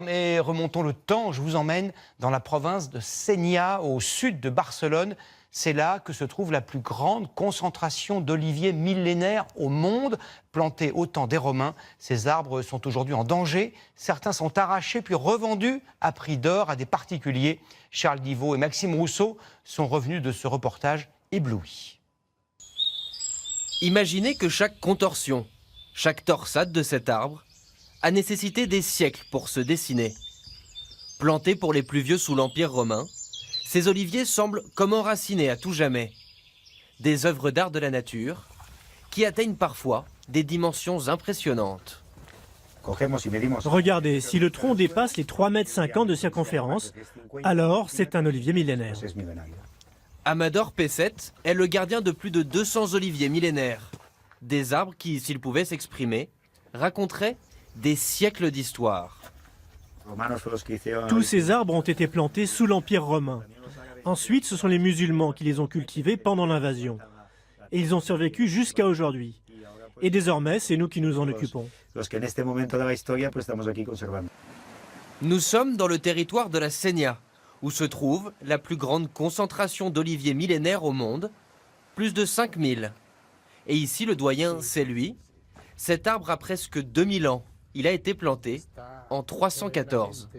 Mais remontons le temps, je vous emmène dans la province de Sénia, au sud de Barcelone. C'est là que se trouve la plus grande concentration d'oliviers millénaires au monde, plantés au temps des Romains. Ces arbres sont aujourd'hui en danger. Certains sont arrachés puis revendus à prix d'or à des particuliers. Charles Divot et Maxime Rousseau sont revenus de ce reportage éblouis. Imaginez que chaque contorsion, chaque torsade de cet arbre a nécessité des siècles pour se dessiner. Plantés pour les plus vieux sous l'Empire romain, ces oliviers semblent comme enracinés à tout jamais. Des œuvres d'art de la nature qui atteignent parfois des dimensions impressionnantes. Regardez, si le tronc dépasse les 3,50 m de circonférence, alors c'est un olivier millénaire. Amador Pesset est le gardien de plus de 200 oliviers millénaires. Des arbres qui, s'ils pouvaient s'exprimer, raconteraient des siècles d'histoire. Tous ces arbres ont été plantés sous l'Empire romain. Ensuite, ce sont les musulmans qui les ont cultivés pendant l'invasion. Et ils ont survécu jusqu'à aujourd'hui. Et désormais, c'est nous qui nous en occupons. Nous sommes dans le territoire de la Sénia, où se trouve la plus grande concentration d'oliviers millénaires au monde, plus de 5000. Et ici, le doyen, c'est lui. Cet arbre a presque 2000 ans. Il a été planté en 314.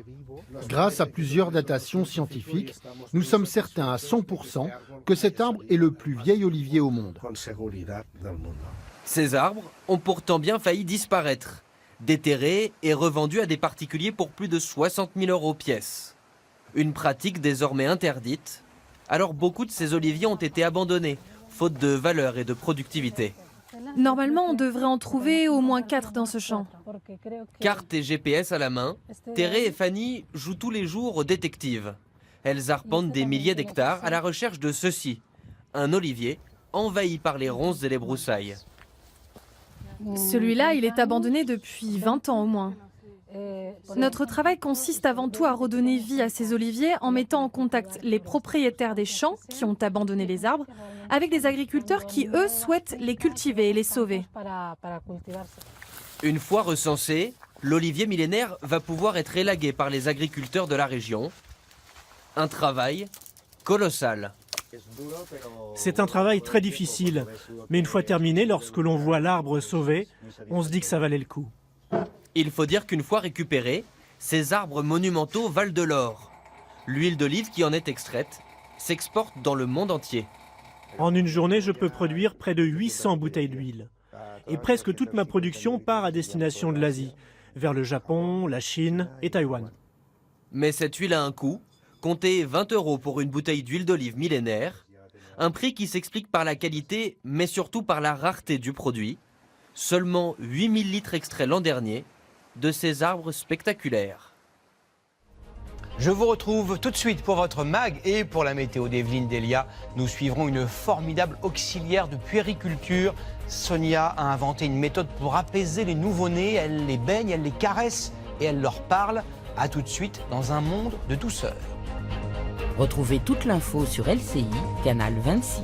Grâce à plusieurs datations scientifiques, nous sommes certains à 100% que cet arbre est le plus vieil olivier au monde. Ces arbres ont pourtant bien failli disparaître, déterrés et revendus à des particuliers pour plus de 60 000 € pièce. Une pratique désormais interdite, alors beaucoup de ces oliviers ont été abandonnés, faute de valeur et de productivité. Normalement, on devrait en trouver au moins 4 dans ce champ. Carte et GPS à la main, Thérèse et Fanny jouent tous les jours aux détectives. Elles arpentent des milliers d'hectares à la recherche de ceci, un olivier envahi par les ronces et les broussailles. Celui-là, il est abandonné depuis 20 ans au moins. Notre travail consiste avant tout à redonner vie à ces oliviers en mettant en contact les propriétaires des champs qui ont abandonné les arbres avec des agriculteurs qui, eux, souhaitent les cultiver et les sauver. Une fois recensé, l'olivier millénaire va pouvoir être élagué par les agriculteurs de la région. Un travail colossal. C'est un travail très difficile, mais une fois terminé, lorsque l'on voit l'arbre sauvé, on se dit que ça valait le coup. Il faut dire qu'une fois récupérés, ces arbres monumentaux valent de l'or. L'huile d'olive qui en est extraite s'exporte dans le monde entier. En une journée, je peux produire près de 800 bouteilles d'huile. Et presque toute ma production part à destination de l'Asie, vers le Japon, la Chine et Taïwan. Mais cette huile a un coût. Comptez 20 € pour une bouteille d'huile d'olive millénaire. Un prix qui s'explique par la qualité, mais surtout par la rareté du produit. Seulement 8000 litres extraits l'an dernier de ces arbres spectaculaires. Je vous retrouve tout de suite pour votre mag et pour la météo d'Evelyne Delia. Nous suivrons une formidable auxiliaire de puériculture. Sonia a inventé une méthode pour apaiser les nouveau-nés. Elle les baigne, elle les caresse et elle leur parle. A tout de suite dans un monde de douceur. Retrouvez toute l'info sur LCI, canal 26.